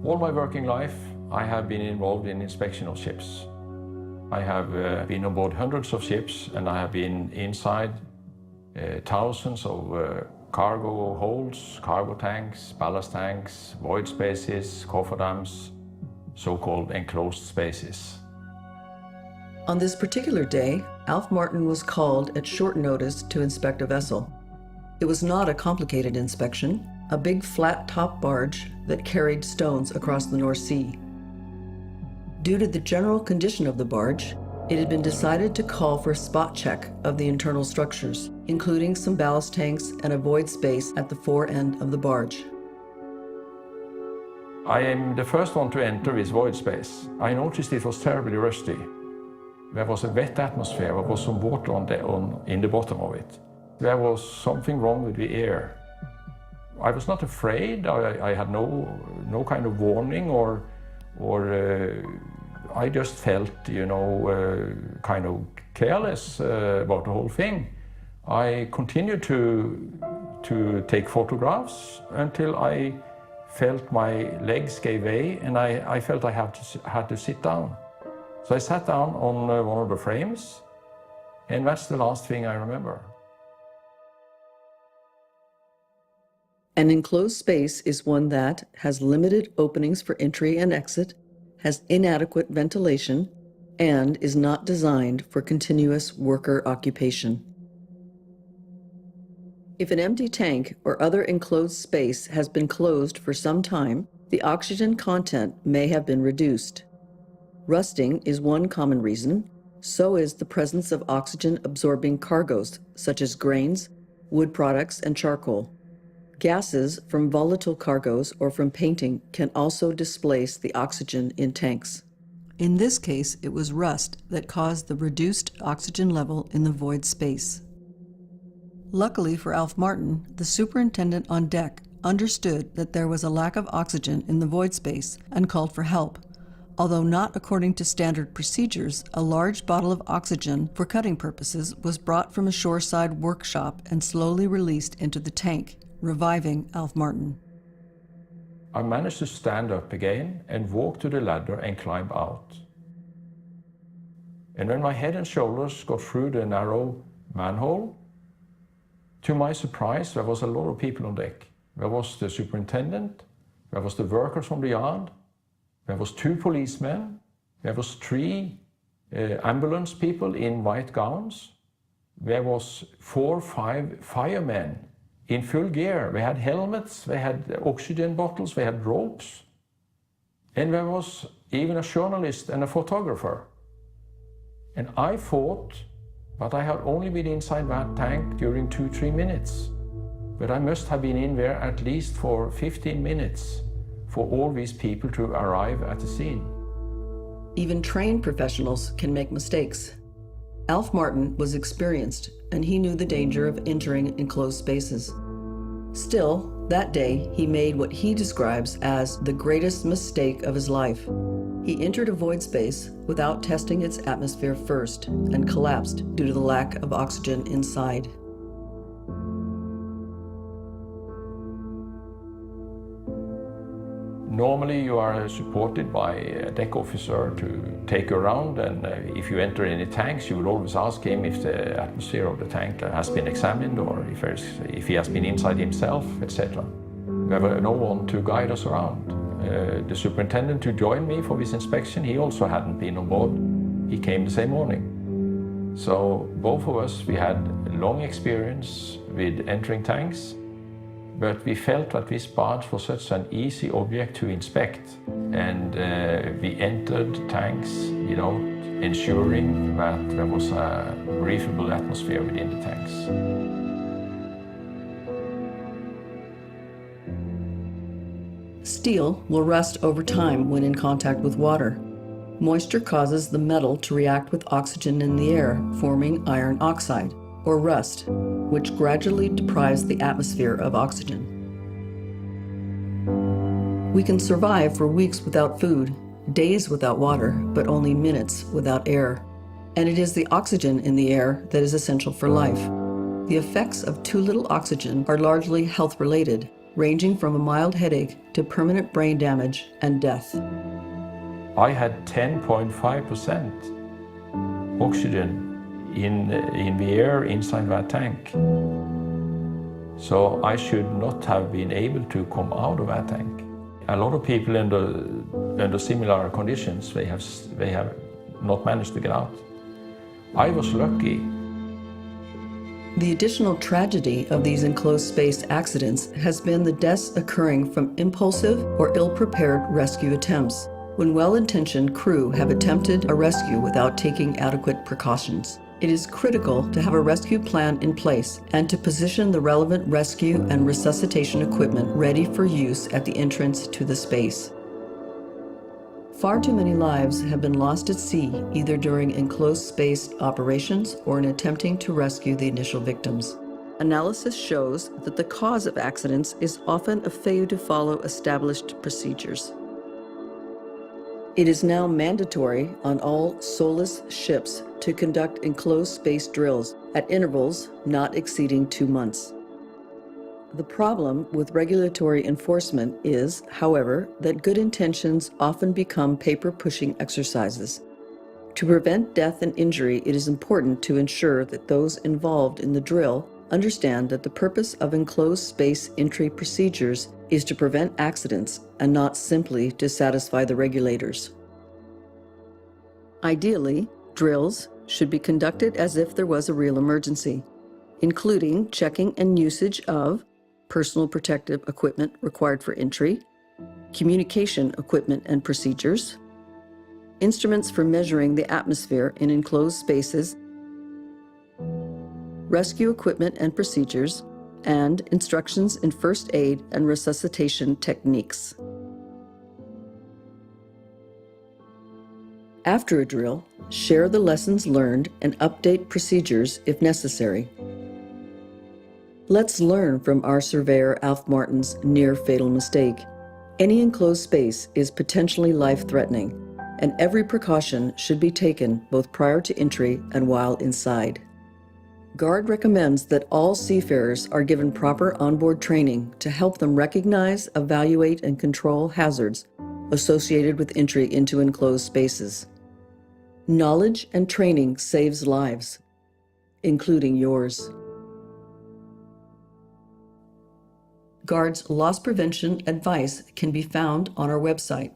All my working life, I have been involved in inspection of ships. I have been on board hundreds of ships, and I have been inside thousands of cargo holds, cargo tanks, ballast tanks, void spaces, cofferdams, so-called enclosed spaces. On this particular day, Alf Martin was called at short notice to inspect a vessel. It was not a complicated inspection, a big flat-top barge that carried stones across the North Sea. Due to the general condition of the barge, it had been decided to call for a spot check of the internal structures, including some ballast tanks and a void space at the fore end of the barge. I am the first one to enter this void space. I noticed it was terribly rusty. There was a wet atmosphere, there was some water in the bottom of it. There was something wrong with the air. I was not afraid, I had no kind of warning or I just felt, kind of careless about the whole thing. I continued to take photographs until I felt my legs gave way and I felt I had to sit down. So I sat down on one of the frames, and that's the last thing I remember. An enclosed space is one that has limited openings for entry and exit, has inadequate ventilation, and is not designed for continuous worker occupation. If an empty tank or other enclosed space has been closed for some time, the oxygen content may have been reduced. Rusting is one common reason. So is the presence of oxygen-absorbing cargoes, such as grains, wood products, and charcoal. Gases from volatile cargoes or from painting can also displace the oxygen in tanks. In this case, it was rust that caused the reduced oxygen level in the void space. Luckily for Alf Martin, the superintendent on deck understood that there was a lack of oxygen in the void space and called for help. Although not according to standard procedures, a large bottle of oxygen for cutting purposes was brought from a shoreside workshop and slowly released into the tank, reviving Alf Martin. I managed to stand up again and walk to the ladder and climb out. And when my head and shoulders got through the narrow manhole, to my surprise, there was a lot of people on deck. There was the superintendent, there was the workers from the yard, there was 2 policemen, there was 3 ambulance people in white gowns, there was 4 or 5 firemen in full gear. They had helmets, they had oxygen bottles, they had ropes. And there was even a journalist and a photographer. And I thought that I had only been inside that tank during 2-3 minutes. But I must have been in there at least for 15 minutes for all these people to arrive at the scene. Even trained professionals can make mistakes. Alf Martin was experienced, and he knew the danger of entering enclosed spaces. Still, that day, he made what he describes as the greatest mistake of his life. He entered a void space without testing its atmosphere first and collapsed due to the lack of oxygen inside. Normally you are supported by a deck officer to take you around, and if you enter any tanks, you will always ask him if the atmosphere of the tank has been examined or if he has been inside himself, etc. There was no one to guide us around. The superintendent who joined me for this inspection, he also hadn't been on board. He came the same morning. So both of us, we had long experience with entering tanks. But we felt that this barge was such an easy object to inspect, and we entered tanks without ensuring that there was a breathable atmosphere within the tanks. Steel will rust over time when in contact with water. Moisture causes the metal to react with oxygen in the air, forming iron oxide, or rust, which gradually deprives the atmosphere of oxygen. We can survive for weeks without food, days without water, but only minutes without air. And it is the oxygen in the air that is essential for life. The effects of too little oxygen are largely health-related, ranging from a mild headache to permanent brain damage and death. I had 10.5% oxygen in the air inside that tank. So I should not have been able to come out of that tank. A lot of people under similar conditions, they have not managed to get out. I was lucky. The additional tragedy of these enclosed space accidents has been the deaths occurring from impulsive or ill-prepared rescue attempts, when well-intentioned crew have attempted a rescue without taking adequate precautions. It is critical to have a rescue plan in place and to position the relevant rescue and resuscitation equipment ready for use at the entrance to the space. Far too many lives have been lost at sea, either during enclosed space operations or in attempting to rescue the initial victims. Analysis shows that the cause of accidents is often a failure to follow established procedures. It is now mandatory on all soulless ships to conduct enclosed space drills at intervals not exceeding 2 months. The problem with regulatory enforcement is, however, that good intentions often become paper-pushing exercises. To prevent death and injury, it is important to ensure that those involved in the drill understand that the purpose of enclosed space entry procedures is to prevent accidents and not simply to satisfy the regulators. Ideally, drills should be conducted as if there was a real emergency, including checking and usage of personal protective equipment required for entry, communication equipment and procedures, instruments for measuring the atmosphere in enclosed spaces, rescue equipment and procedures, and instructions in first aid and resuscitation techniques. After a drill, share the lessons learned and update procedures if necessary. Let's learn from our surveyor Alf Martin's near-fatal mistake. Any enclosed space is potentially life-threatening, and every precaution should be taken both prior to entry and while inside. GARD recommends that all seafarers are given proper onboard training to help them recognize, evaluate, and control hazards associated with entry into enclosed spaces. Knowledge and training saves lives, including yours. GARD's loss prevention advice can be found on our website.